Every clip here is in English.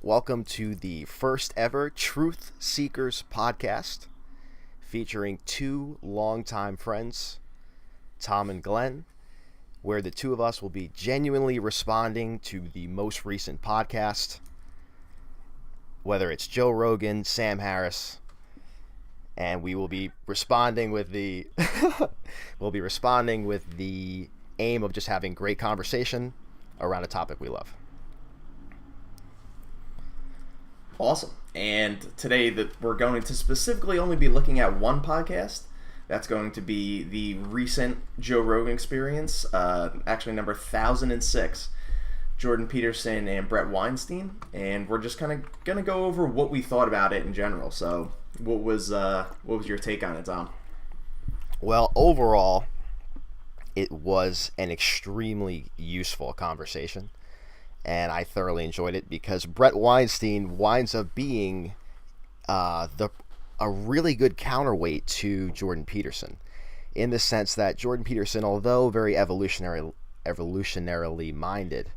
Welcome to the first ever Truth Seekers podcast featuring two longtime friends, Tom and Glenn, where the two of us will be genuinely responding to the most recent podcast, whether it's Joe Rogan, Sam Harris, and we will be responding with the aim of just having great conversation around a topic we love. Awesome. And today we're going to specifically only be looking at one podcast. That's going to be the recent Joe Rogan Experience, actually number 1006, Jordan Peterson and Bret Weinstein. And we're just kind of going to go over what we thought about it in general. So what was your take on it, Tom? Well, overall, it was an extremely useful conversation. And I thoroughly enjoyed it because Bret Weinstein winds up being a really good counterweight to Jordan Peterson, in the sense that Jordan Peterson, although very evolutionarily minded,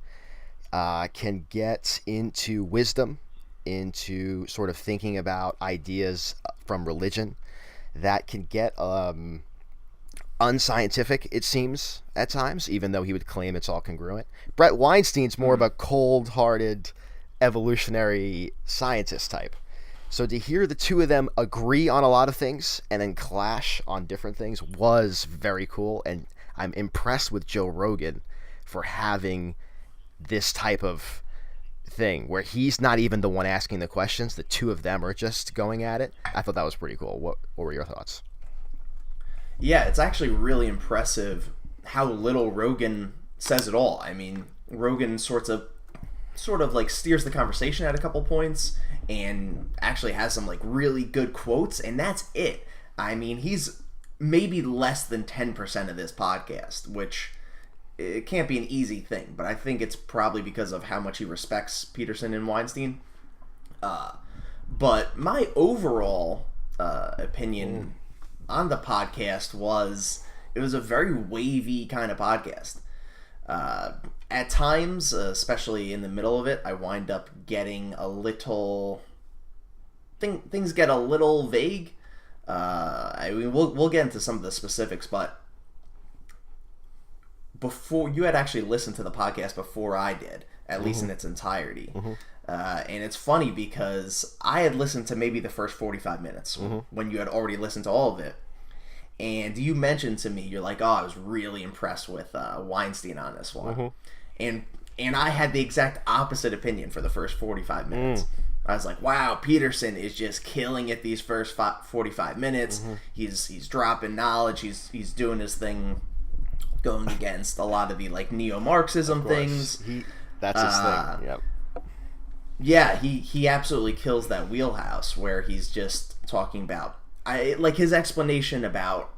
can get into wisdom, into sort of thinking about ideas from religion that can get unscientific, it seems, at times, even though he would claim it's all congruent. Bret Weinstein's more of a cold-hearted evolutionary scientist type. So to hear the two of them agree on a lot of things and then clash on different things was very cool, and I'm impressed with Joe Rogan for having this type of thing where he's not even the one asking the questions. The two of them are just going at it. I thought that was pretty cool. What were your thoughts? Yeah, it's actually really impressive how little Rogan says at all. I mean, Rogan sort of like steers the conversation at a couple points and actually has some like really good quotes, and that's it. I mean, he's maybe less than 10% of this podcast, which it can't be an easy thing, but I think it's probably because of how much he respects Peterson and Weinstein. But my overall opinion on the podcast was it was a very wavy kind of podcast. At times, especially in the middle of it, I wind up getting a little things get a little vague. I mean, we'll get into some of the specifics, but before you had actually listened to the podcast before I did, at least in its entirety. And it's funny because I had listened to maybe the first 45 minutes when you had already listened to all of it. And you mentioned to me, you're like, oh, I was really impressed with Weinstein on this one. And I had the exact opposite opinion for the first 45 minutes. I was like, wow, Peterson is just killing it these first 45 minutes. He's dropping knowledge. He's doing his thing, going against a lot of the like neo-Marxism things. That's his thing. Yep. Yeah, he absolutely kills that wheelhouse where he's just talking about like his explanation about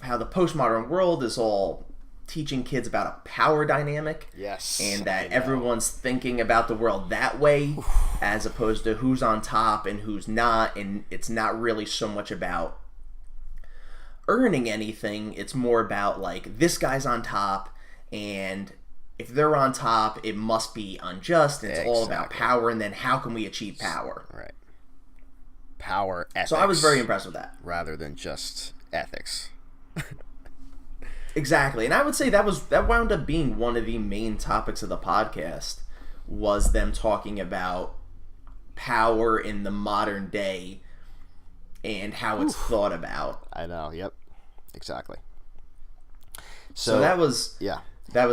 how the postmodern world is all teaching kids about a power dynamic. Yes. And that everyone's thinking about the world that way as opposed to who's on top and who's not, and it's not really so much about earning anything. It's more about like this guy's on top, and if they're on top, it must be unjust, and it's all about power, and then how can we achieve power? Right. Power, ethics. So I was very impressed with that. Rather than just ethics. Exactly. And I would say that wound up being one of the main topics of the podcast, was them talking about power in the modern day and how it's thought about. I know, yep. Exactly. So that was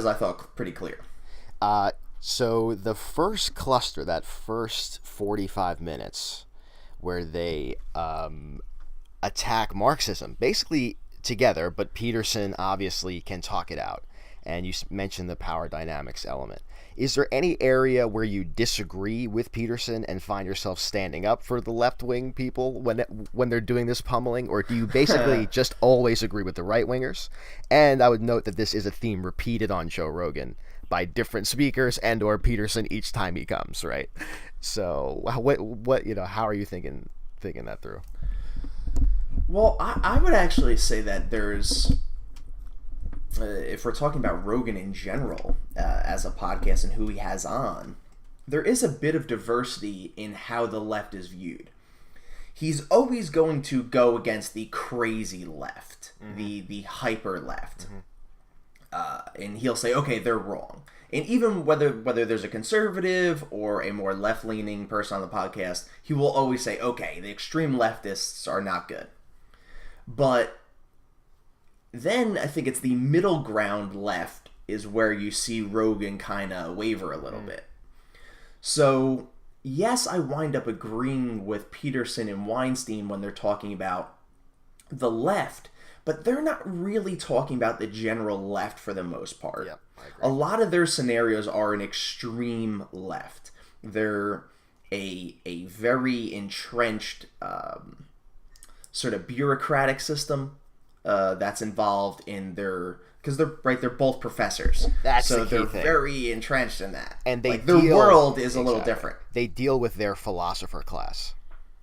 I thought pretty clear. So the first cluster, that first 45 minutes where they attack Marxism, basically together, but Peterson obviously can talk it out. And you mentioned the power dynamics element. Is there any area where you disagree with Peterson and find yourself standing up for the left-wing people when they're doing this pummeling, or do you basically just always agree with the right-wingers? And I would note that this is a theme repeated on Joe Rogan by different speakers and or Peterson each time he comes, right? So what how are you thinking that through? Well, I would actually say that there's, if we're talking about Rogan in general as a podcast and who he has on, there is a bit of diversity in how the left is viewed. He's always going to go against the crazy left, the hyper left. And he'll say, okay, they're wrong. And even whether there's a conservative or a more left-leaning person on the podcast, he will always say, okay, the extreme leftists are not good. But then I think it's the middle ground left is where you see Rogan kind of waver a little bit. So, yes, I wind up agreeing with Peterson and Weinstein when they're talking about the left, but they're not really talking about the general left for the most part. Yep, I agree. A lot of their scenarios are an extreme left. They're a very entrenched sort of bureaucratic system that's involved in their... Because they're both professors. That's so the key they're thing. very entrenched in that. And they their world is a little different. They deal with their philosopher class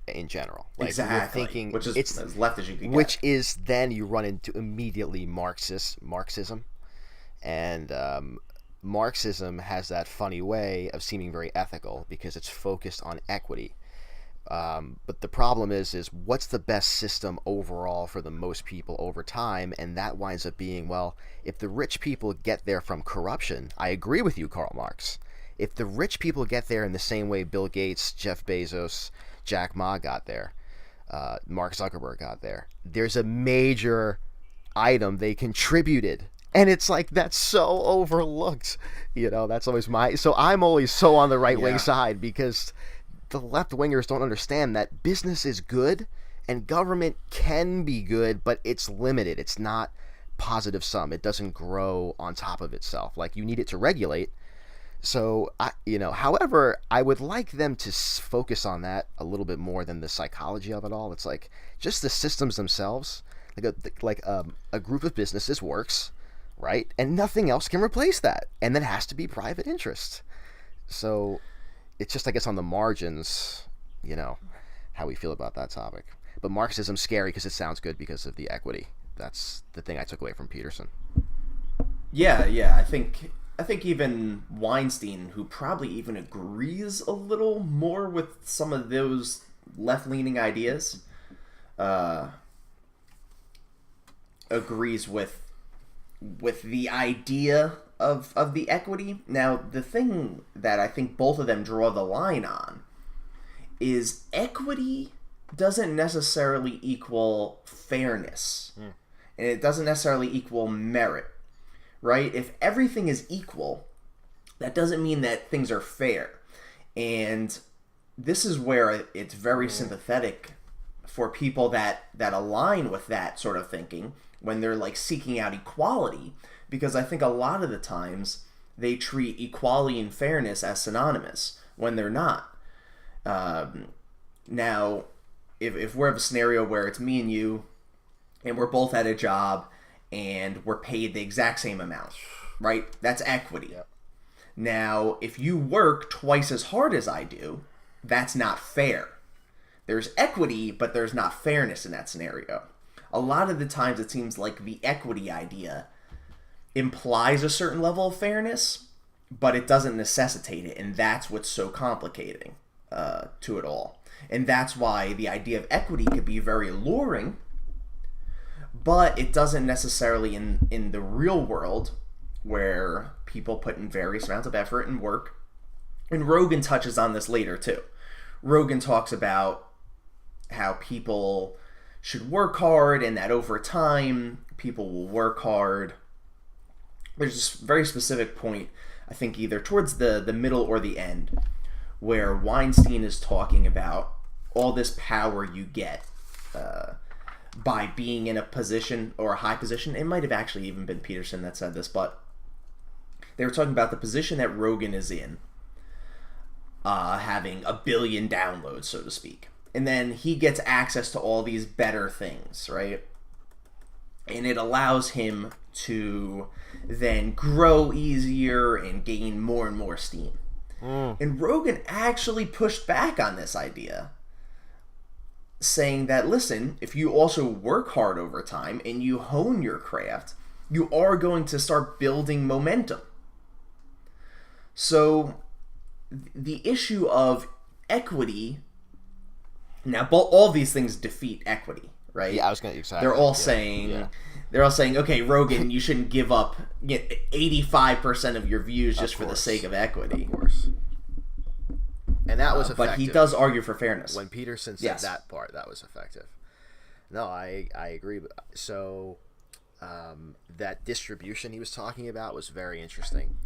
in general. Like, exactly. you're thinking, which is as left as you can get. Which is then you run into immediately Marxism. And Marxism has that funny way of seeming very ethical because it's focused on equity. But the problem is what's the best system overall for the most people over time? And that winds up being, well, if the rich people get there from corruption, I agree with you, Karl Marx. If the rich people get there in the same way Bill Gates, Jeff Bezos, Jack Ma got there, Mark Zuckerberg got there, there's a major item they contributed. And it's like, that's so overlooked. That's always so I'm always so on the right wing side because the left-wingers don't understand that business is good and government can be good, but it's limited. It's not positive sum. It doesn't grow on top of itself. Like, you need it to regulate. So, however, I would like them to focus on that a little bit more than the psychology of it all. It's like just the systems themselves. Like a group of businesses works, right? And nothing else can replace that. And that has to be private interest. So... it's just, I guess, on the margins, how we feel about that topic. But Marxism's scary because it sounds good because of the equity. That's the thing I took away from Peterson. Yeah. I think even Weinstein, who probably even agrees a little more with some of those left-leaning ideas, agrees with the idea of the equity. Now, the thing that I think both of them draw the line on is equity doesn't necessarily equal fairness. And it doesn't necessarily equal merit, right? If everything is equal, that doesn't mean that things are fair. And this is where it's very sympathetic for people that align with that sort of thinking when they're like seeking out equality, because I think a lot of the times they treat equality and fairness as synonymous when they're not. Now, if we have a scenario where it's me and you, and we're both at a job, and we're paid the exact same amount, right? That's equity. Yep. Now, if you work twice as hard as I do, that's not fair. There's equity, but there's not fairness in that scenario. A lot of the times it seems like the equity idea implies a certain level of fairness, but it doesn't necessitate it, and that's what's so complicating to it all. And that's why the idea of equity could be very alluring, but it doesn't necessarily in the real world where people put in various amounts of effort and work. And Rogan touches on this later too. Rogan talks about how people should work hard and that over time people will work hard. There's this very specific point, I think either towards the middle or the end, where Weinstein is talking about all this power you get by being in a position or a high position. It might have actually even been Peterson that said this, but they were talking about the position that Rogan is in, having 1 billion downloads, so to speak. And then he gets access to all these better things, right? And it allows him to then grow easier and gain more and more steam. And Rogan actually pushed back on this idea, saying that, listen, if you also work hard over time and you hone your craft, you are going to start building momentum. So the issue of equity. Now, all these things defeat equity, right? Yeah, I was going to exactly. They're all saying, okay, Rogan, you shouldn't give up 85% of your views just for the sake of equity. Of course. And that was effective. But he does argue for fairness. When Peterson said that part, that was effective. No, I agree. So that distribution he was talking about was very interesting,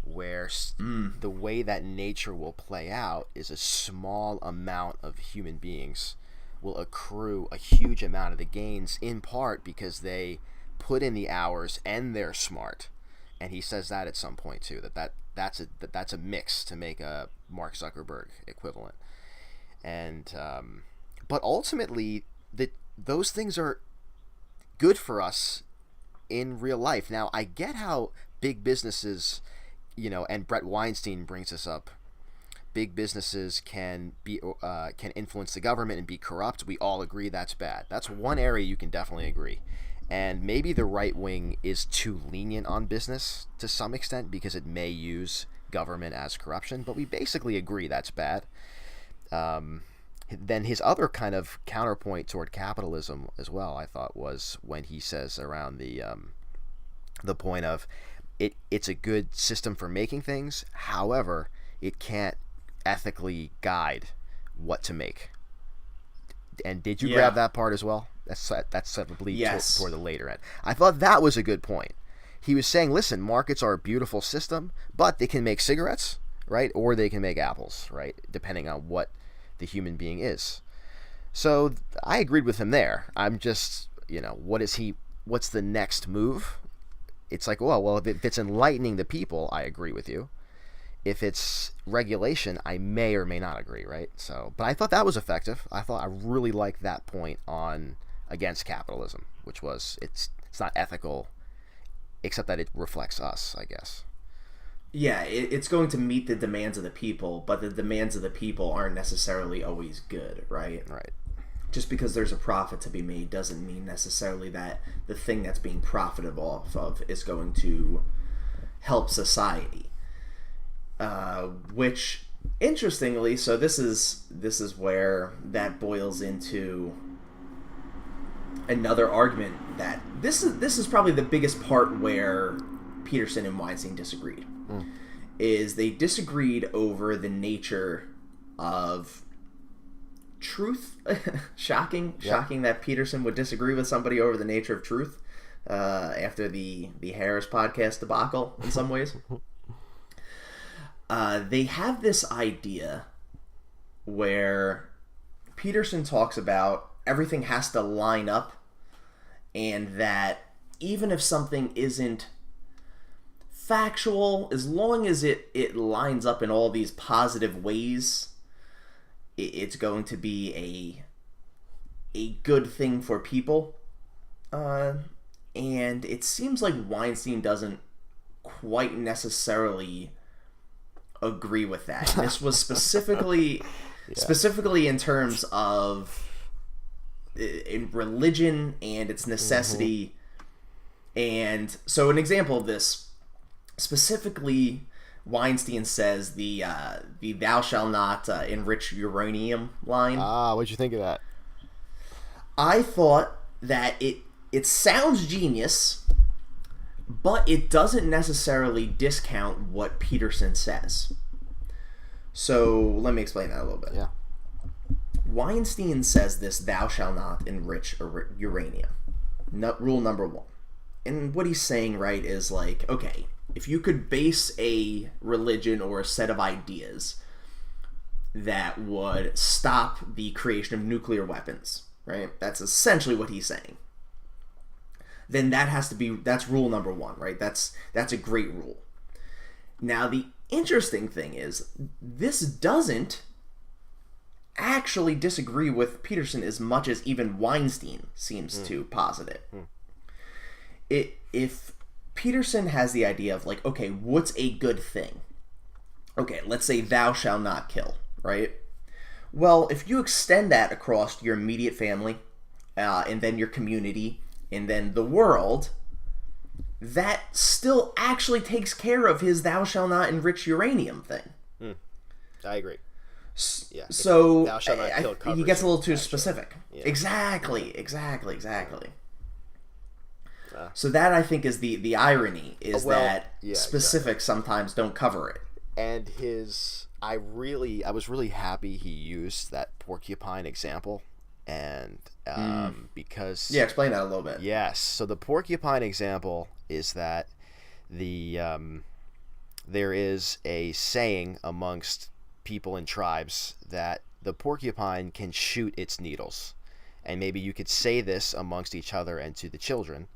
where the way that nature will play out is a small amount of human beings will accrue a huge amount of the gains, in part because they put in the hours and they're smart. And he says that at some point too, that's a mix to make a Mark Zuckerberg equivalent. And but ultimately those things are good for us in real life. Now, I get how big businesses, and Bret Weinstein brings this up. Big businesses can influence the government and be corrupt. We all agree that's bad. That's one area you can definitely agree. And maybe the right wing is too lenient on business to some extent because it may use government as corruption, but we basically agree that's bad. Then his other kind of counterpoint toward capitalism as well, I thought, was when he says around the point of it's a good system for making things, however, it can't ethically guide what to make. And did you grab that part as well? That's I believe toward the later end. I thought that was a good point. He was saying, listen, markets are a beautiful system, but they can make cigarettes, right? Or they can make apples, right? Depending on what the human being is. So I agreed with him there. I'm just, what's the next move? It's like, well, if it's enlightening the people, I agree with you. If it's regulation, I may or may not agree, right? So, but I thought that was effective. I really liked that point on against capitalism, which was it's not ethical, except that it reflects us, I guess. Yeah, it's going to meet the demands of the people, but the demands of the people aren't necessarily always good, right? Right. Just because there's a profit to be made doesn't mean necessarily that the thing that's being profited off of is going to help society. Which, interestingly, so this is where that boils into another argument that this is probably the biggest part where Peterson and Weinstein disagreed. Is they disagreed over the nature of truth. Shocking that Peterson would disagree with somebody over the nature of truth after the Harris podcast debacle in some ways. They have this idea where Peterson talks about everything has to line up, and that even if something isn't factual, as long as it lines up in all these positive ways, it's going to be a good thing for people. And it seems like Weinstein doesn't quite necessarily agree with that. This was specifically in terms of in religion and its necessity. And so an example of this, specifically, Weinstein says the "thou shalt not enrich uranium" line. What'd you think of that? I thought that it sounds genius, but it doesn't necessarily discount what Peterson says. So let me explain that a little bit. Yeah. Weinstein says this: "Thou shalt not enrich uranium." Rule number one. And what he's saying, right, is like, okay, if you could base a religion or a set of ideas that would stop the creation of nuclear weapons, right? That's essentially what he's saying. Then that's rule number one, right? That's a great rule. Now, the interesting thing is, this doesn't actually disagree with Peterson as much as even Weinstein seems to posit it. If Peterson has the idea of like, okay, what's a good thing? Okay, let's say "thou shalt not kill," right? Well, if you extend that across your immediate family, and then your community, and then the world, that still actually takes care of his "thou shalt not enrich uranium" thing. I agree. Yeah. So Thou shalt not kill he gets a little too covers. specific. Yeah. Exactly. So that, I think, is the irony, is that specifics sometimes don't cover it. And I was really happy he used that porcupine example, and because explain that a little bit. Yes, so the porcupine example is that there is a saying amongst people in tribes that the porcupine can shoot its needles, and maybe you could say this amongst each other and to the children,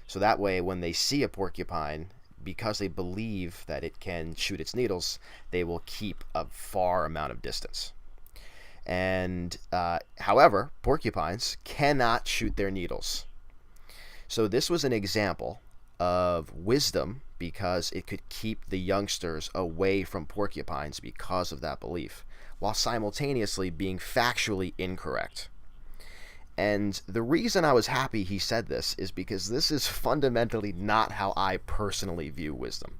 so that way when they see a porcupine, because they believe that it can shoot its needles, they will keep a far amount of distance. And however, porcupines cannot shoot their needles. So this was an example of wisdom, because it could keep the youngsters away from porcupines because of that belief, while simultaneously being factually incorrect. And the reason I was happy he said this is because this is fundamentally not how I personally view wisdom,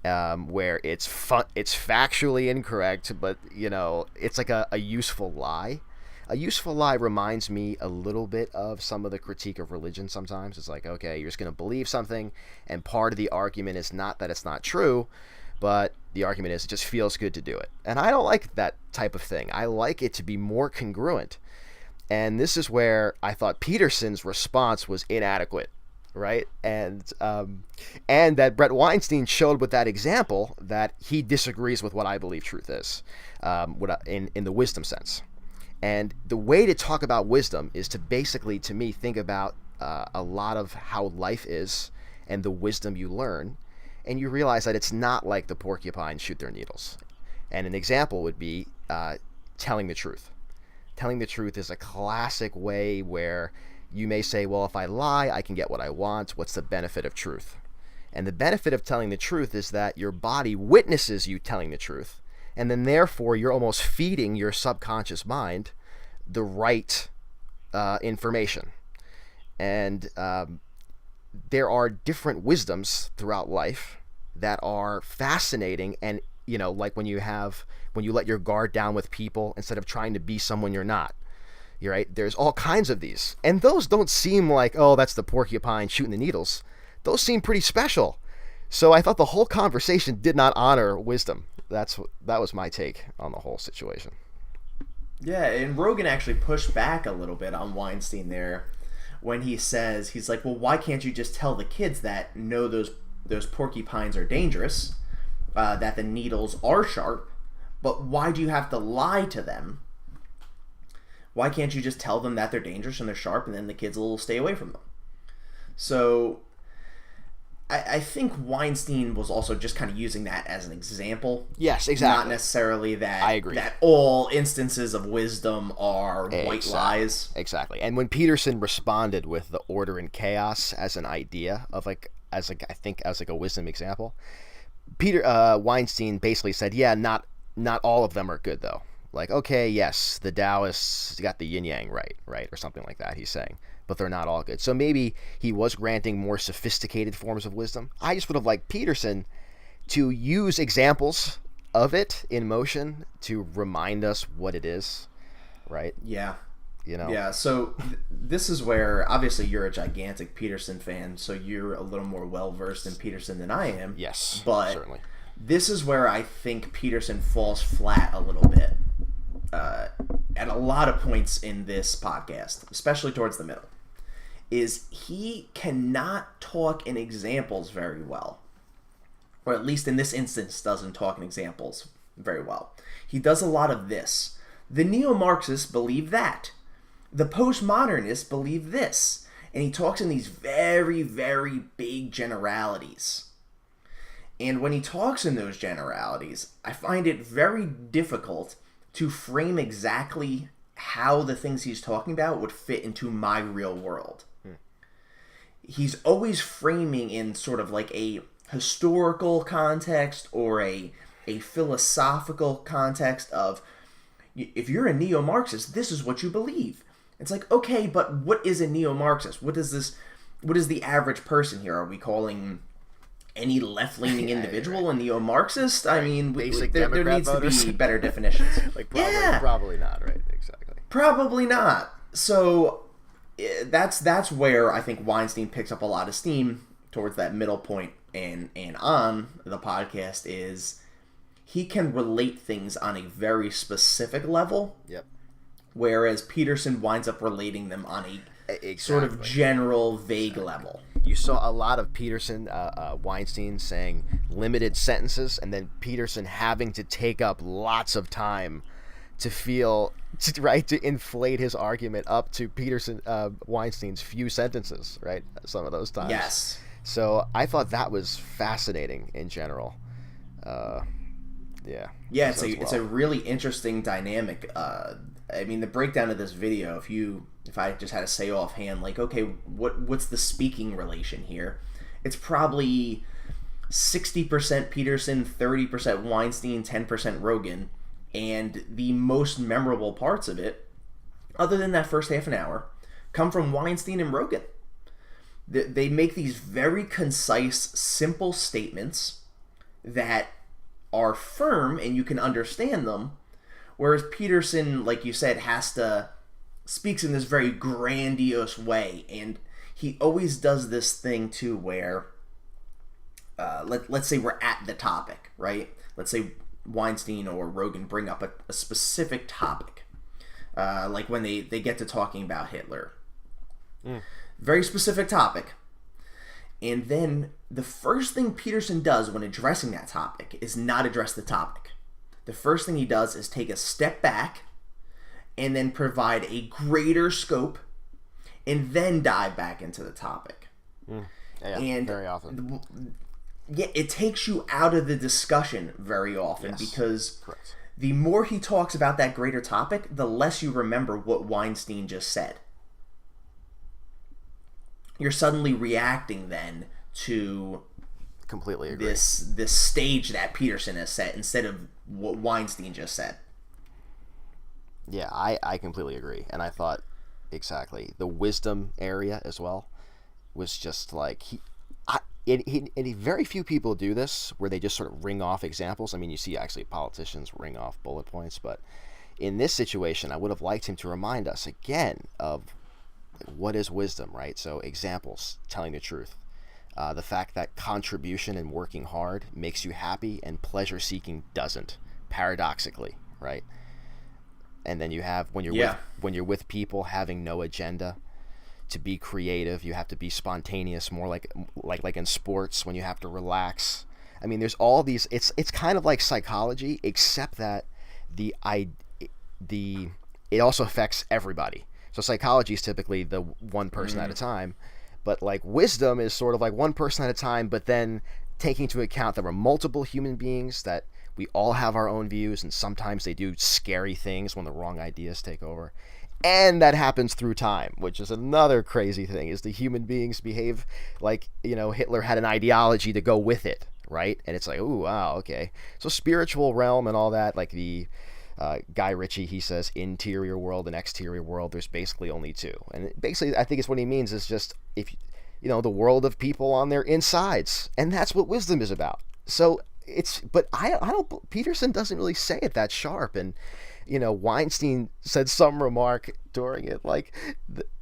where it's factually incorrect, but it's like a useful lie. A useful lie reminds me a little bit of some of the critique of religion sometimes. It's like, okay, you're just going to believe something, and part of the argument is not that it's not true, but the argument is it just feels good to do it. And I don't like that type of thing. I like it to be more congruent. And this is where I thought Peterson's response was inadequate, right? And that Bret Weinstein showed with that example that he disagrees with what I believe truth is, in the wisdom sense. And the way to talk about wisdom is to basically, to me, think about a lot of how life is and the wisdom you learn, and you realize that it's not like the porcupine shoot their needles. And an example would be telling the truth. Telling the truth is a classic way where you may say, well, if I lie, I can get what I want. What's the benefit of truth? And the benefit of telling the truth is that your body witnesses you telling the truth, and then therefore you're almost feeding your subconscious mind the right information. And there are different wisdoms throughout life that are fascinating, and like when you let your guard down with people instead of trying to be someone you're not. You're right. There's all kinds of these, and those don't seem like, oh, that's the porcupine shooting the needles. Those seem pretty special. So I thought the whole conversation did not honor wisdom. That was my take on the whole situation. Yeah, and Rogan actually pushed back a little bit on Weinstein there when he says, he's like, well, why can't you just tell the kids that no, those porcupines are dangerous, that the needles are sharp, but why do you have to lie to them? Why can't you just tell them that they're dangerous and they're sharp, and then the kids will stay away from them? So I think Weinstein was also just kind of using that as an example. Yes, exactly. Not necessarily that I agree. That all instances of wisdom are white lies. Exactly. And when Peterson responded with the order and chaos as an idea of as a wisdom example, Weinstein basically said, yeah, not all of them are good though. Like, okay, yes, the Taoists got the yin yang right, or something like that, he's saying. But they're not all good. So maybe he was granting more sophisticated forms of wisdom. I just would have liked Peterson to use examples of it in motion to remind us what it is, right? Yeah. Yeah, so this is where, obviously, you're a gigantic Peterson fan, so you're a little more well-versed in Peterson than I am. Yes, but certainly. This is where I think Peterson falls flat a little bit at a lot of points in this podcast, especially towards the middle, is he cannot talk in examples very well. Or at least in this instance doesn't talk in examples very well. He does a lot of this. The neo-Marxists believe that. The postmodernists believe this. And he talks in these very, very big generalities. And when he talks in those generalities, I find it very difficult to frame exactly how the things he's talking about would fit into my real world. He's always framing in sort of like a historical context or a philosophical context of, if you're a neo-Marxist, this is what you believe. It's like, okay, but what is a neo-Marxist? What is the average person here? Are we calling any left-leaning individual, a neo-Marxist? I mean, there needs voters. to be better definitions. Probably not, right? Exactly. Probably not. So that's where I think Weinstein picks up a lot of steam towards that middle point and on the podcast is he can relate things on a very specific level. Yep. Whereas Peterson winds up relating them on a sort of general, vague level. You saw a lot of Peterson, Weinstein saying limited sentences, and then Peterson having to take up lots of time to inflate his argument up to Peterson, Weinstein's few sentences, right? Some of those times. Yes. So I thought that was fascinating in general. Yeah. Yeah, it's a really interesting dynamic. I mean, the breakdown of this video, if I just had to say offhand, like, okay, what's the speaking relation here? It's probably 60% Peterson, 30% Weinstein, 10% Rogan, and the most memorable parts of it, other than that first half an hour, come from Weinstein and Rogan. They make these very concise, simple statements that are firm and you can understand them, whereas Peterson, like you said, speaks in this very grandiose way, and he always does this thing too where let's say we're at the topic, right? Let's say Weinstein or Rogan bring up a specific topic, like when they get to talking about Hitler. Very specific topic. And then the first thing Peterson does when addressing that topic is not address the topic. The first thing he does is take a step back and then provide a greater scope and then dive back into the topic. Yeah, and very often. It takes you out of the discussion very often because the more he talks about that greater topic, the less you remember what Weinstein just said. You're suddenly reacting then to completely agree. This stage that Peterson has set instead of what Weinstein just said. Yeah, I completely agree. And I thought exactly the wisdom area as well was just like very few people do this where they just sort of ring off examples. I mean, you see actually politicians ring off bullet points, but in this situation, I would have liked him to remind us again of what is wisdom, right? So examples, telling the truth. The fact that contribution and working hard makes you happy and pleasure seeking doesn't, paradoxically, right? And then you have when you're with people having no agenda, to be creative, you have to be spontaneous, more like in sports when you have to relax. I mean, there's all these. It's kind of like psychology, except that it also affects everybody. So psychology is typically the one person at a time, but like wisdom is sort of like one person at a time, but then taking into account there are multiple human beings, that we all have our own views, and sometimes they do scary things when the wrong ideas take over. And that happens through time, which is another crazy thing, is the human beings behave like, Hitler had an ideology to go with it, right? And it's like, ooh, wow, okay. So spiritual realm and all that, like the Guy Ritchie, he says interior world and exterior world, there's basically only two. And basically, I think it's what he means is just, if the world of people on their insides. And that's what wisdom is about. So but I don't, Peterson doesn't really say it that sharp. And, Weinstein said some remark during it, like,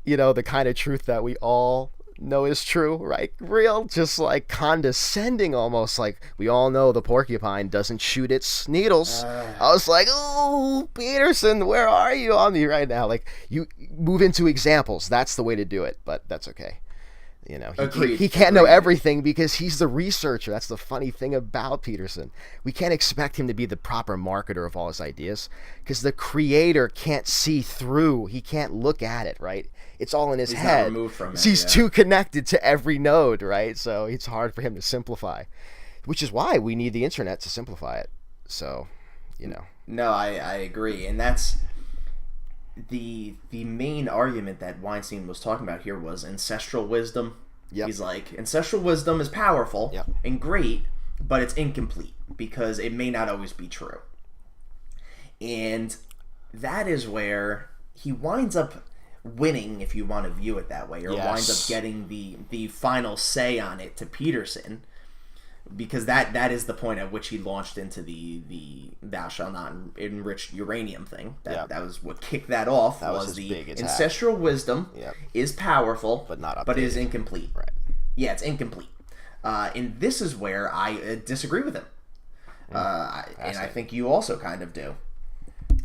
the kind of truth that we all know is true, right? Real, just like condescending almost, like, we all know the porcupine doesn't shoot its needles. I was like, oh, Peterson, where are you on me right now? Like, you move into examples. That's the way to do it, but that's okay. He can't know everything because he's the researcher. That's the funny thing about Peterson. We can't expect him to be the proper marketer of all his ideas because the creator can't see through. He can't look at it, right? It's all in his head. Not removed from it, He's too connected to every node, right? So it's hard for him to simplify, which is why we need the internet to simplify it. So, No, I agree. And that's the main argument that Weinstein was talking about here was ancestral wisdom. Yep. He's like, ancestral wisdom is powerful and great, but it's incomplete because it may not always be true. And that is where he winds up winning, if you want to view it that way, or winds up getting the final say on it to Peterson. because that is the point at which he launched into the thou shalt not enrich uranium thing. That was what kicked that off. That was his the big attack. ancestral wisdom is powerful, but not updated. But is incomplete. Right. Yeah, it's incomplete. And this is where I disagree with him. And I think you also kind of do.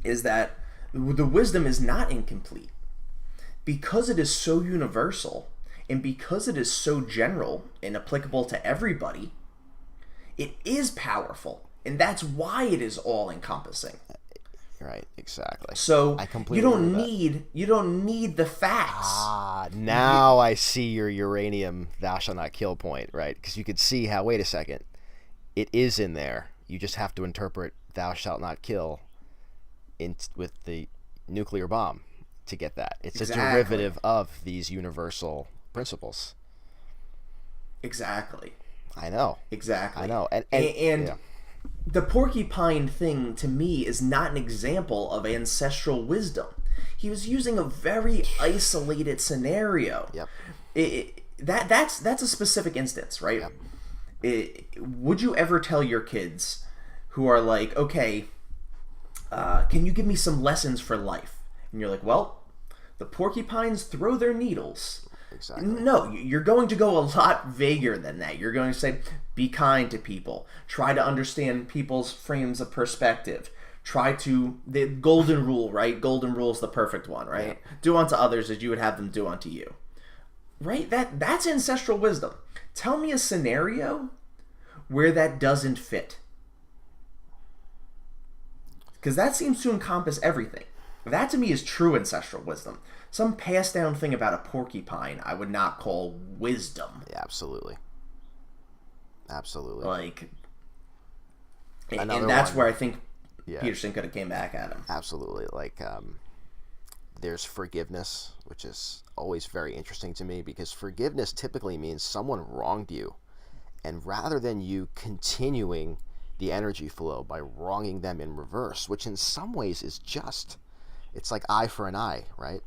Is that the wisdom is not incomplete because it is so universal and because it is so general and applicable to everybody. It is powerful, and that's why it is all encompassing. Right, exactly. So I completely you don't need the facts. Now I see your uranium thou shalt not kill point, right? Because you could see how, wait a second, it is in there. You just have to interpret thou shalt not kill with the nuclear bomb to get that. It's a derivative of these universal principles. Exactly. I know. Exactly. I know. And yeah. The porcupine thing, to me, is not an example of ancestral wisdom. He was using a very isolated scenario. Yep. That's a specific instance, right? Yep. Would you ever tell your kids who are like, okay, can you give me some lessons for life? And you're like, well, the porcupines throw their needles. Exactly. No, you're going to go a lot vaguer than that. You're going to say, be kind to people. Try to understand people's frames of perspective. The golden rule, right? Golden rule is the perfect one, right? Yeah. Do unto others as you would have them do unto you. Right? That's ancestral wisdom. Tell me a scenario where that doesn't fit. Because that seems to encompass everything. That to me is true ancestral wisdom. Some passed down thing about a porcupine I would not call wisdom. Yeah, absolutely. Absolutely. Like, and that's where I think Peterson could have came back at him. Absolutely. Like, there's forgiveness, which is always very interesting to me because forgiveness typically means someone wronged you. And rather than you continuing the energy flow by wronging them in reverse, which in some ways is just, it's like eye for an eye, right?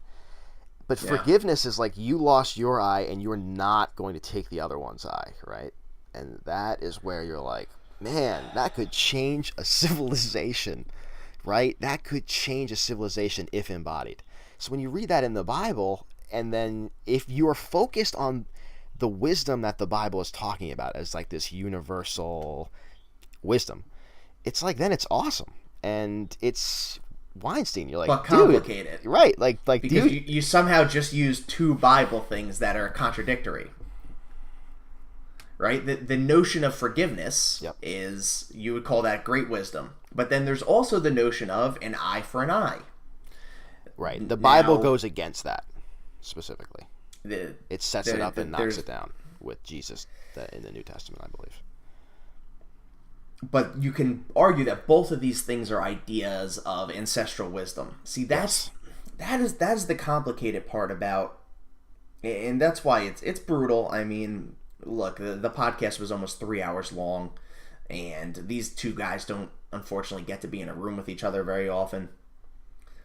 But forgiveness is like you lost your eye and you're not going to take the other one's eye, right? And that is where you're like, man, that could change a civilization, right? That could change a civilization if embodied. So when you read that in the Bible, and then if you are focused on the wisdom that the Bible is talking about as like this universal wisdom, it's like, then it's awesome. And it's Weinstein, you're like, but complicated, right? Like, because dude, you somehow just use two Bible things that are contradictory, right? The notion of forgiveness is, you would call that great wisdom, but then there's also the notion of an eye for an eye, right? The Bible goes against that specifically. It sets it up and knocks it down with Jesus in the New Testament, I believe. But you can argue that both of these things are ideas of ancestral wisdom. See, that is the complicated part about, and that's why it's brutal. I mean, look, the podcast was almost 3 hours long, and these two guys don't unfortunately get to be in a room with each other very often,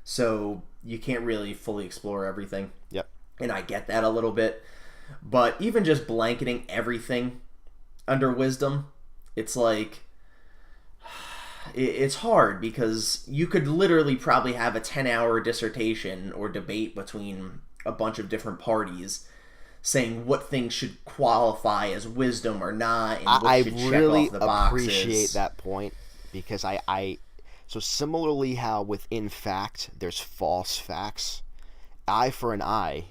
so you can't really fully explore everything. Yep. And I get that a little bit, but even just blanketing everything under wisdom, it's like, it's hard because you could literally probably have a 10-hour dissertation or debate between a bunch of different parties saying what things should qualify as wisdom or not, and what should really check off the boxes. Appreciate that point because so similarly how within fact there's false facts, eye for an eye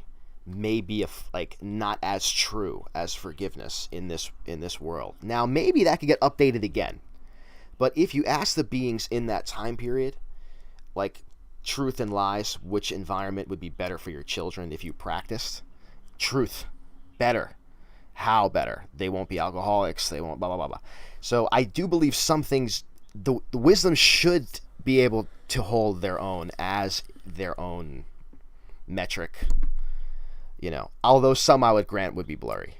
may be not as true as forgiveness in this world. Now maybe that could get updated again. But if you ask the beings in that time period, like truth and lies, which environment would be better for your children if you practiced? Truth. Better. How better? They won't be alcoholics. They won't blah, blah, blah, blah. So I do believe some things, the wisdom should be able to hold their own as their own metric, although some I would grant would be blurry.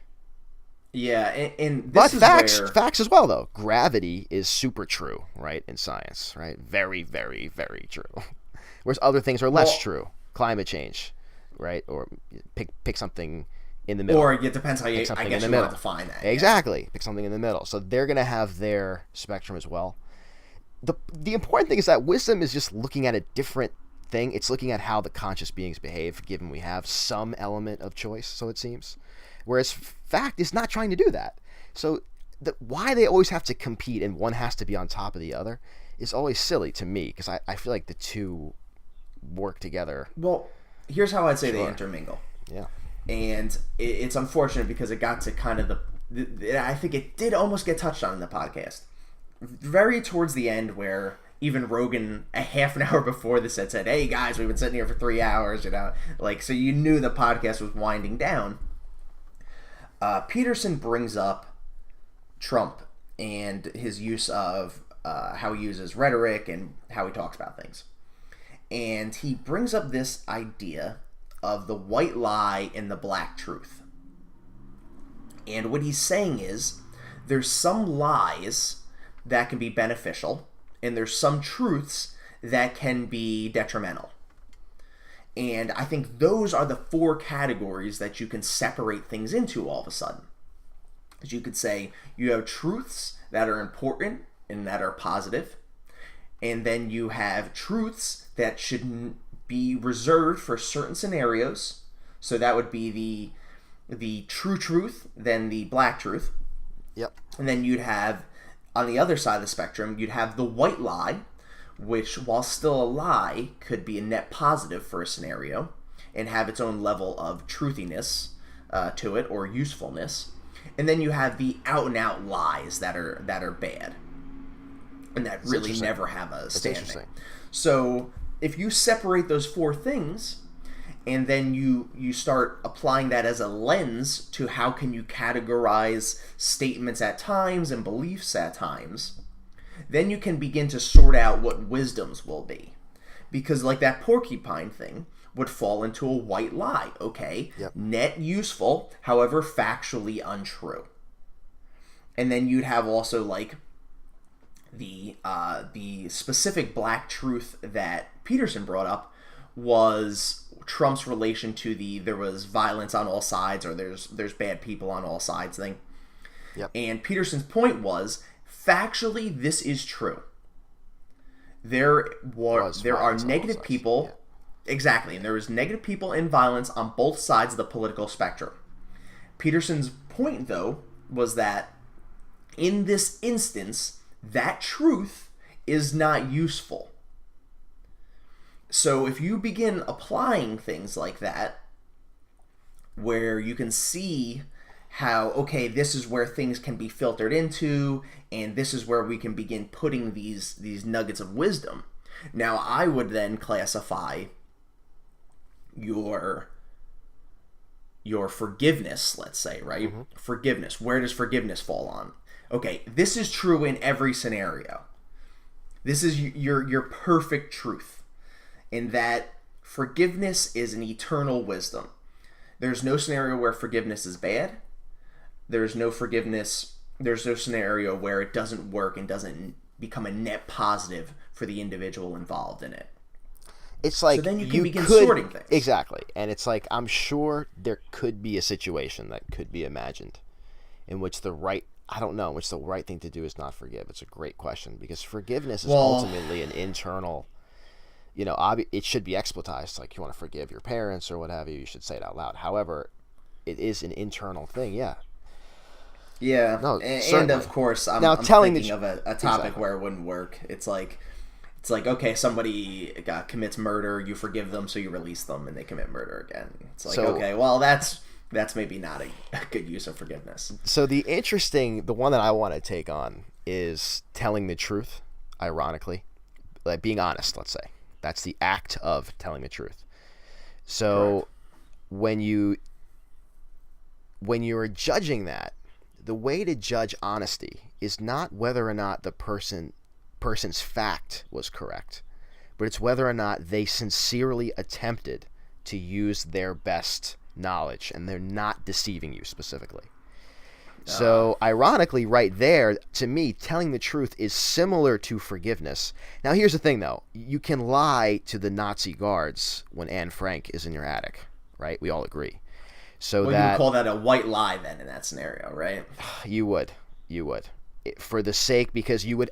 Yeah, and this but facts as well, though. Gravity is super true, right, in science, right? Very, very, very true. Whereas other things are less true. Climate change, right? Or pick something in the middle. Or it depends how you, I guess you want to define that. Exactly. Yeah. Pick something in the middle. So they're going to have their spectrum as well. The important thing is that wisdom is just looking at a different thing. It's looking at how the conscious beings behave, given we have some element of choice, so it seems. Whereas fact is not trying to do that. So why they always have to compete and one has to be on top of the other is always silly to me, because I feel like the two work together. Well, here's how I'd say they intermingle. Yeah. And it's unfortunate because it got to kind of I think it did almost get touched on in the podcast. Very towards the end, where even Rogan, a half an hour before this, said, "Hey guys, we've been sitting here for 3 hours," like, so you knew the podcast was winding down. Peterson brings up Trump and his use of how he uses rhetoric and how he talks about things, and he brings up this idea of the white lie and the black truth. And what he's saying is there's some lies that can be beneficial, and there's some truths that can be detrimental. And I think those are the 4 categories that you can separate things into all of a sudden. As you could say, you have truths that are important and that are positive, and then you have truths that should be reserved for certain scenarios. So that would be the true truth, then the black truth. Yep. And then you'd have, on the other side of the spectrum, you'd have the white lie, which, while still a lie, could be a net positive for a scenario and have its own level of truthiness to it, or usefulness. And then you have the out-and-out lies that are bad and that really never have a standing. So if you separate those 4 things, and then you start applying that as a lens to how can you categorize statements at times and beliefs at times, then you can begin to sort out what wisdoms will be. Because like that porcupine thing would fall into a white lie, okay? Yep. Net useful, however factually untrue. And then you'd have also like the specific black truth that Peterson brought up was Trump's relation to there was violence on all sides, or there's bad people on all sides thing. Yep. And Peterson's point was, factually, this is true. There are negative people. Yeah. Exactly, and there was negative people and violence on both sides of the political spectrum. Peterson's point, though, was that in this instance, that truth is not useful. So if you begin applying things like that, where you can see how, okay, this is where things can be filtered into, and this is where we can begin putting these nuggets of wisdom. Now, I would then classify your forgiveness, let's say, right? Mm-hmm. Forgiveness. Where does forgiveness fall on? Okay, this is true in every scenario. This is your perfect truth. In that forgiveness is an eternal wisdom. There's no scenario where forgiveness is bad. There's no scenario where it doesn't work and doesn't become a net positive for the individual involved in it. It's like, so then you can begin sorting things. Exactly. And it's like, I'm sure there could be a situation that could be imagined in which the right thing to do is not forgive. It's a great question, because forgiveness is ultimately an internal, it should be explicitized. Like, you want to forgive your parents or what have you, you should say it out loud. However, it is an internal thing. Yeah. Yeah. No, and of course, I'm thinking of a topic where it wouldn't work. It's like, okay, somebody commits murder, you forgive them, so you release them, and they commit murder again. It's like, okay, well, that's maybe not a good use of forgiveness. So the one that I want to take on is telling the truth, ironically. Like, being honest, let's say. That's the act of telling the truth. So when you're judging that, the way to judge honesty is not whether or not the person's fact was correct, but it's whether or not they sincerely attempted to use their best knowledge and they're not deceiving you specifically. So ironically, right there, to me, telling the truth is similar to forgiveness. Now, here's the thing, though. You can lie to the Nazi guards when Anne Frank is in your attic, right? We all agree. So Well, you would that call that a white lie then in that scenario, right? you would, for the sake, because you would,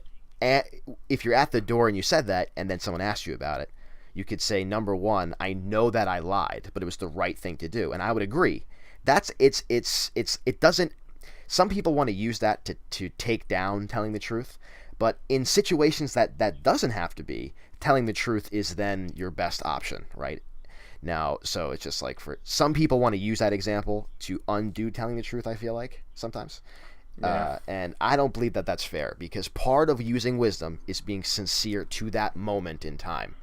if you're at the door and you said that, and then someone asked you about it, you could say, number one, I know that I lied, but it was the right thing to do, and I would agree. It doesn't. Some people want to use that to take down telling the truth, but in situations that doesn't have to be, telling the truth is then your best option, right? Now, so it's just like, for some people want to use that example to undo telling the truth, I feel like, sometimes. Yeah. And I don't believe that that's fair, because part of using wisdom is being sincere to that moment in time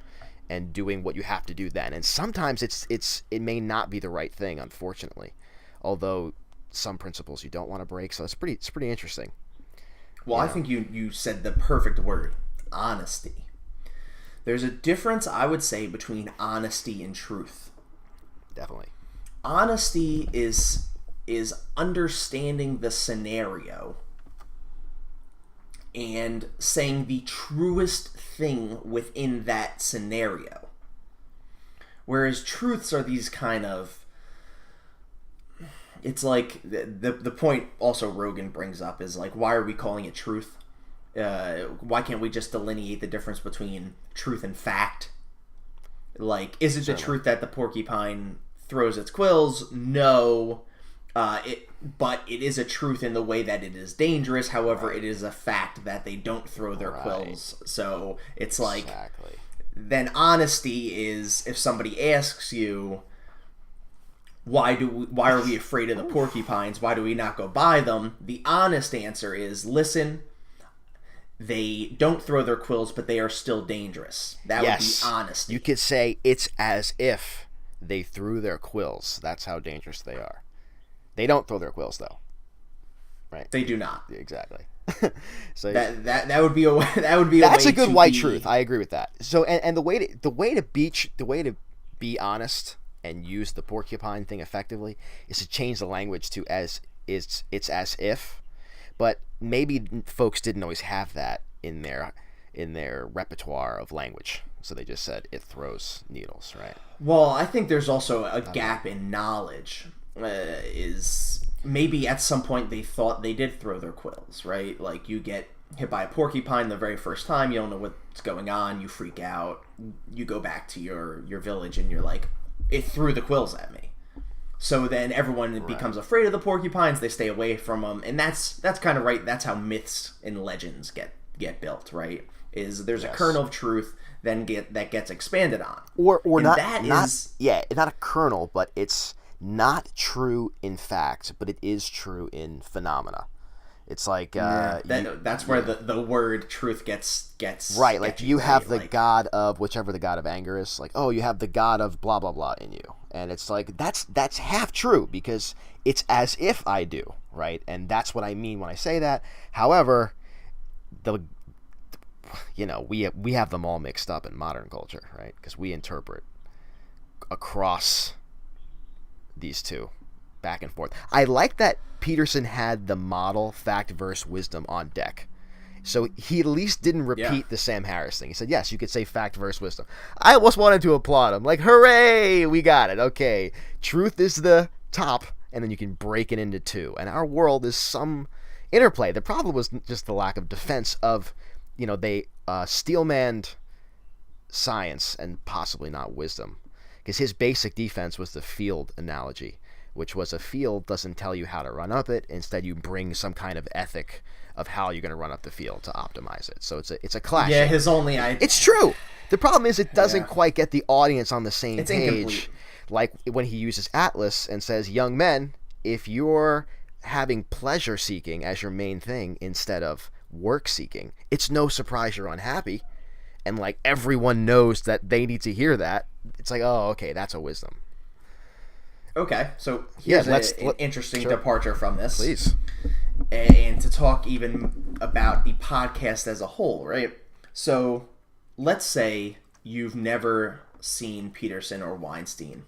and doing what you have to do then. And sometimes it may not be the right thing, unfortunately. Although some principles you don't want to break, so it's pretty interesting. Well, I think you said the perfect word, honesty. There's a difference, I would say, between honesty and truth. Definitely. Honesty is understanding the scenario and saying the truest thing within that scenario. Whereas truths are these kind of, it's like the point also Rogan brings up is like, why are we calling it truth? Why can't we just delineate the difference between truth and fact? Like, is it the truth that the porcupine throws its quills? No. But it is a truth in the way that it is dangerous. However, it is a fact that they don't throw their quills. So it's like, then honesty is, if somebody asks you, why are we afraid of the porcupines? Why do we not go by them? The honest answer is, listen, they don't throw their quills, but they are still dangerous. That would be honesty. You could say it's as if they threw their quills. That's how dangerous they are. They don't throw their quills, though. Right? They do not. Exactly. So that would be a that's a good white truth. I agree with that. So and the way to be honest and use the porcupine thing effectively is to change the language to it's as if, but maybe folks didn't always have that in their repertoire of language, so they just said it throws needles, right? Well, I think there's also a gap in knowledge. Is maybe at some point they thought they did throw their quills, right? Like, you get hit by a porcupine the very first time, you don't know what's going on, you freak out, you go back to your village and you're like, it threw the quills at me. So then everyone becomes afraid of the porcupines, they stay away from them, and that's kind of right. That's how myths and legends get built, right? Is there's a kernel of truth that gets expanded on, or not a kernel, but it's not true in fact, but it is true in phenomena. It's like that's where the word truth gets right. Like, you have the god of whichever the god of anger is. Like, oh, you have the god of blah blah blah in you, and it's like that's half true, because it's as if I do, right? And that's what I mean when I say that. However, we have them all mixed up in modern culture, right? Because we interpret across these two back and forth. I like that Peterson had the model fact versus wisdom on deck, so he at least didn't repeat the Sam Harris thing. He said, yes, you could say fact versus wisdom. I almost wanted to applaud him, like, hooray, we got it. Okay, truth is the top, and then you can break it into two, and our world is some interplay. The problem was just the lack of defense of, they steel-manned science and possibly not wisdom, because his basic defense was the field analogy, which was a field doesn't tell you how to run up it. Instead, you bring some kind of ethic of how you're going to run up the field to optimize it. So it's a clash. Yeah, it's true. The problem is it doesn't quite get the audience on the same page. Incomplete. Like when he uses Atlas and says, young men, if you're having pleasure seeking as your main thing instead of work seeking, it's no surprise you're unhappy. And like, everyone knows that they need to hear that. It's like, oh, okay, that's a wisdom. Okay, so here's an interesting departure from this. Please. And to talk even about the podcast as a whole, right? So let's say you've never seen Peterson or Weinstein.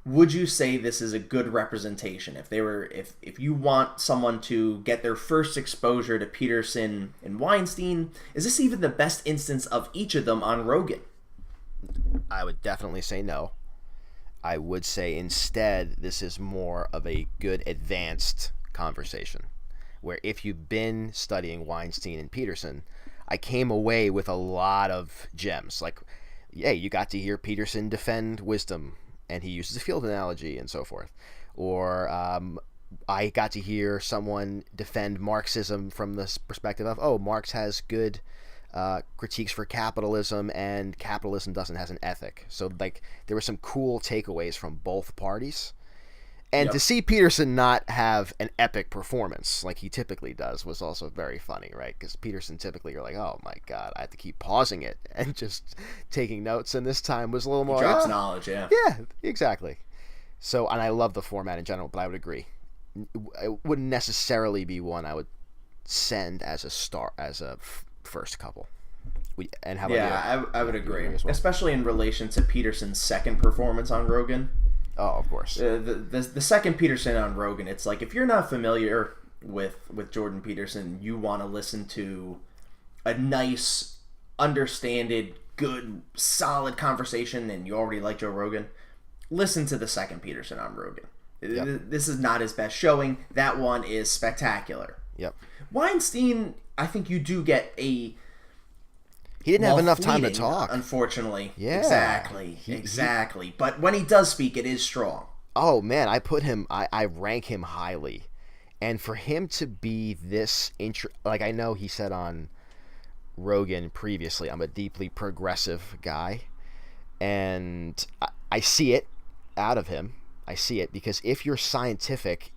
Would you say this is a good representation? If you want someone to get their first exposure to Peterson and Weinstein, is this even the best instance of each of them on Rogan? I would definitely say no. I would say instead this is more of a good advanced conversation, where if you've been studying Weinstein and Peterson, I came away with a lot of gems. Like, yeah, you got to hear Peterson defend wisdom, and he uses a field analogy and so forth. Or I got to hear someone defend Marxism from this perspective of, oh, Marx has good critiques for capitalism, and capitalism doesn't has an ethic. So like there were some cool takeaways from both parties. And to see Peterson not have an epic performance like he typically does was also very funny, right? Because Peterson typically, you're like, oh my God, I have to keep pausing it and just taking notes. And this time was a little more... He drops knowledge, yeah. Yeah, exactly. So, and I love the format in general, but I would agree. It wouldn't necessarily be one I would send as a first couple. And how about you? I would agree. Well? Especially in relation to Peterson's second performance on Rogan. Oh, of course. The second Peterson on Rogan, it's like if you're not familiar with Jordan Peterson, you want to listen to a nice, understanded, good, solid conversation, and you already like Joe Rogan, listen to the second Peterson on Rogan. Yep. This is not his best showing. That one is spectacular. Yep. Weinstein, I think you do get a... He didn't have enough time to talk. Unfortunately. Yeah. Exactly. But when he does speak, it is strong. Oh, man. I rank him highly. And for him to be this... like I know he said on Rogan previously, I'm a deeply progressive guy. And I see it out of him. I see it because if you're scientific...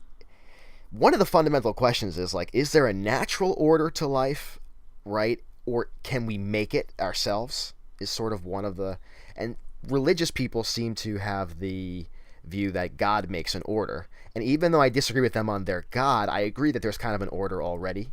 One of the fundamental questions is, like, is there a natural order to life, right? Or can we make it ourselves is sort of one of the... And religious people seem to have the view that God makes an order. And even though I disagree with them on their God, I agree that there's kind of an order already.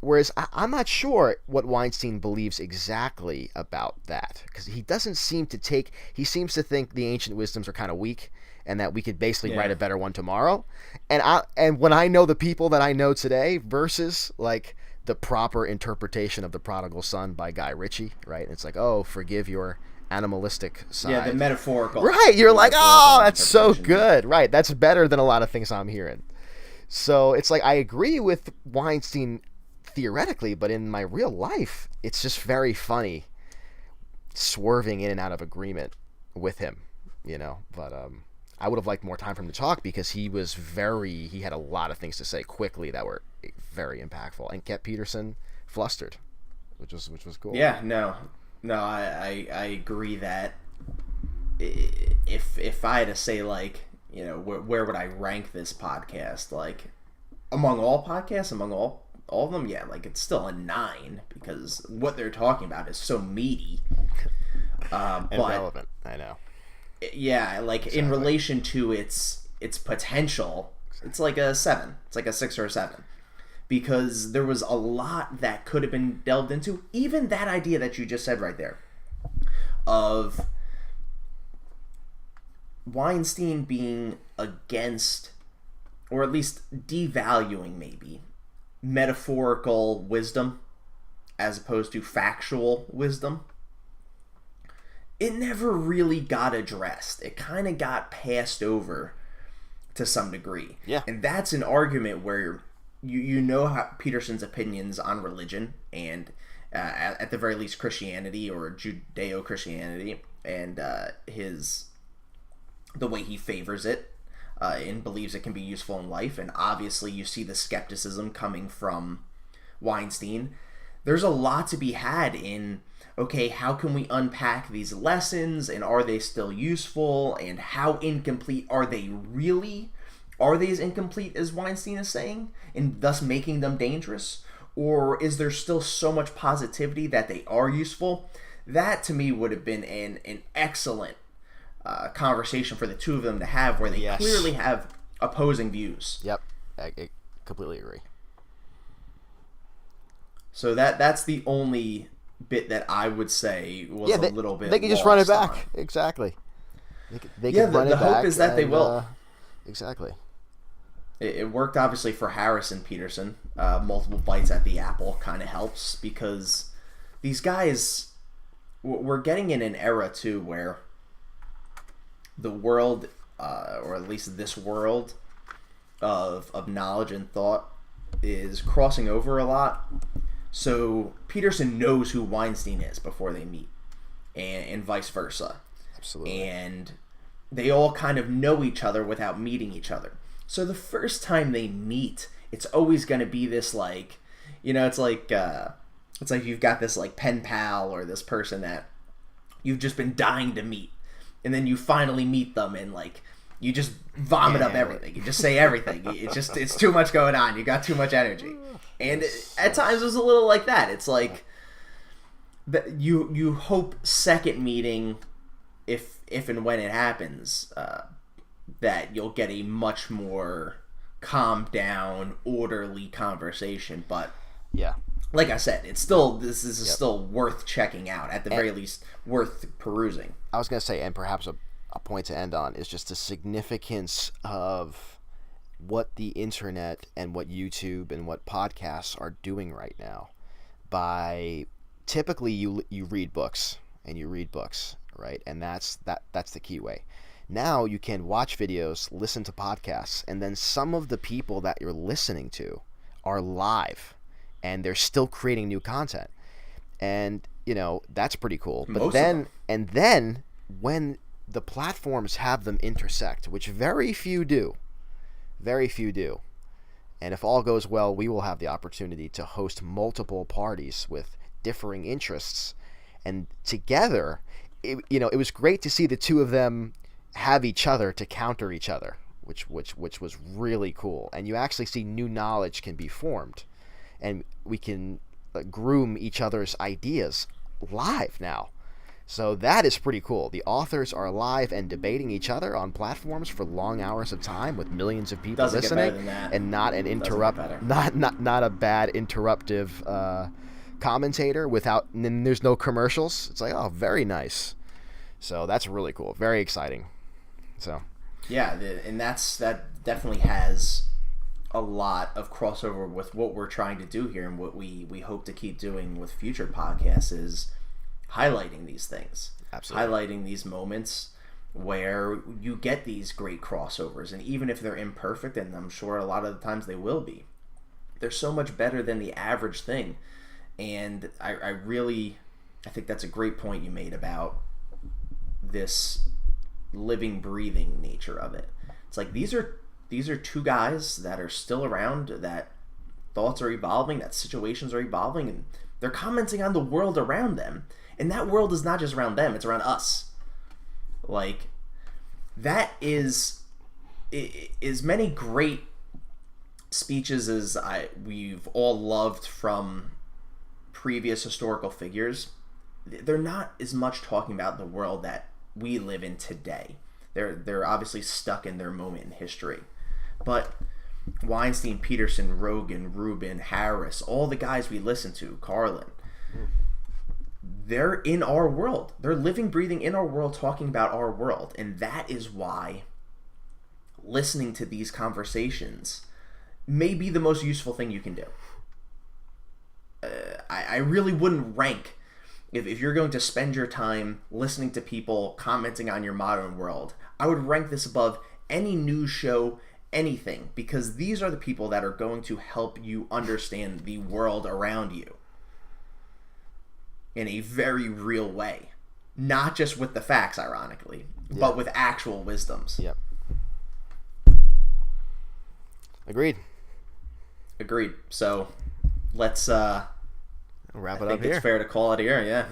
Whereas I'm not sure what Weinstein believes exactly about that. Because he doesn't seem to take... He seems to think the ancient wisdoms are kind of weak and that we could basically write a better one tomorrow. And when I know the people that I know today versus, like... the proper interpretation of The Prodigal Son by Guy Ritchie, right? It's like, oh, forgive your animalistic side. Yeah, the metaphorical. Right, you're like, oh, that's so good. Right, that's better than a lot of things I'm hearing. So it's like, I agree with Weinstein theoretically, but in my real life, it's just very funny swerving in and out of agreement with him, you know? But I would have liked more time for him to talk because he had a lot of things to say quickly that were very impactful and kept Peterson flustered, which was cool. Yeah, no, I agree that if I had to say, like, you know, where would I rank this podcast, like among all podcasts, among all of them, yeah, like it's still a 9 because what they're talking about is so meaty and but relevant. I know. Yeah, like exactly. In relation to its potential, it's like a 7. It's like a 6 or a 7. Because there was a lot that could have been delved into. Even that idea that you just said right there of Weinstein being against, or at least devaluing maybe, metaphorical wisdom as opposed to factual wisdom. It never really got addressed. It kind of got passed over to some degree. Yeah. And that's an argument where you know how Peterson's opinions on religion and at the very least Christianity or Judeo-Christianity and the way he favors it and believes it can be useful in life. And obviously you see the skepticism coming from Weinstein. There's a lot to be had in... okay, how can we unpack these lessons, and are they still useful, and how incomplete are they really? Are they as incomplete as Weinstein is saying, and thus making them dangerous? Or is there still so much positivity that they are useful? That, to me, would have been an excellent conversation for the two of them to have, where they clearly have opposing views. Yep, I completely agree. So that's the only... bit that I would say was a little bit. They can just run it back. Exactly. They can run it back. The hope is that they will. Exactly. It worked obviously for Harris and Peterson. Multiple bites at the apple kind of helps because these guys, we're getting in an era too where the world, or at least this world of knowledge and thought is crossing over a lot. So Peterson knows who Weinstein is before they meet, and vice versa. Absolutely. And they all kind of know each other without meeting each other. So the first time they meet, it's always going to be this like, it's like you've got this like pen pal or this person that you've just been dying to meet, and then you finally meet them and like you just vomit up everything. You just say everything. It's too much going on. You got too much energy. And at times it was a little like that. It's like you hope second meeting, if and when it happens, that you'll get a much more calmed down, orderly conversation. But yeah, like I said, this is still worth checking out, at the very least, worth perusing. I was gonna say, and perhaps a point to end on is just the significance of what the internet and what YouTube and what podcasts are doing right now. By typically you read books, right? And that's the key way. Now you can watch videos, listen to podcasts, and then some of the people that you're listening to are live and they're still creating new content. And that's pretty cool. But then when the platforms have them intersect, which very few do, and if all goes well, we will have the opportunity to host multiple parties with differing interests, and together, it was great to see the two of them have each other to counter each other, which was really cool. And you actually see new knowledge can be formed, and we can groom each other's ideas live now. So that is pretty cool. The authors are live and debating each other on platforms for long hours of time with millions of people listening, and not an not a bad interruptive commentator and there's no commercials. It's like, oh, very nice. So that's really cool. Very exciting. So yeah, and that definitely has a lot of crossover with what we're trying to do here, and what we hope to keep doing with future podcasts is highlighting these things. Absolutely. Highlighting these moments where you get these great crossovers, and even if they're imperfect, and I'm sure a lot of the times they will be, they're so much better than the average thing. And I think that's a great point you made about this living, breathing nature of it. It's like these are two guys that are still around, that thoughts are evolving, that situations are evolving, and they're commenting on the world around them. And that world is not just around them, it's around us. Like, that is many great speeches as we've all loved from previous historical figures. They're not as much talking about the world that we live in today. They're obviously stuck in their moment in history. But Weinstein, Peterson, Rogan, Rubin, Harris, all the guys we listen to, Carlin, they're in our world. They're living, breathing in our world, talking about our world. And that is why listening to these conversations may be the most useful thing you can do. I really wouldn't rank, if you're going to spend your time listening to people commenting on your modern world, I would rank this above any news show, anything, because these are the people that are going to help you understand the world around you in a very real way. Not just with the facts, ironically, but with actual wisdoms. Yep. Agreed. So let's wrap it up here. I think it's fair to call it here, yeah.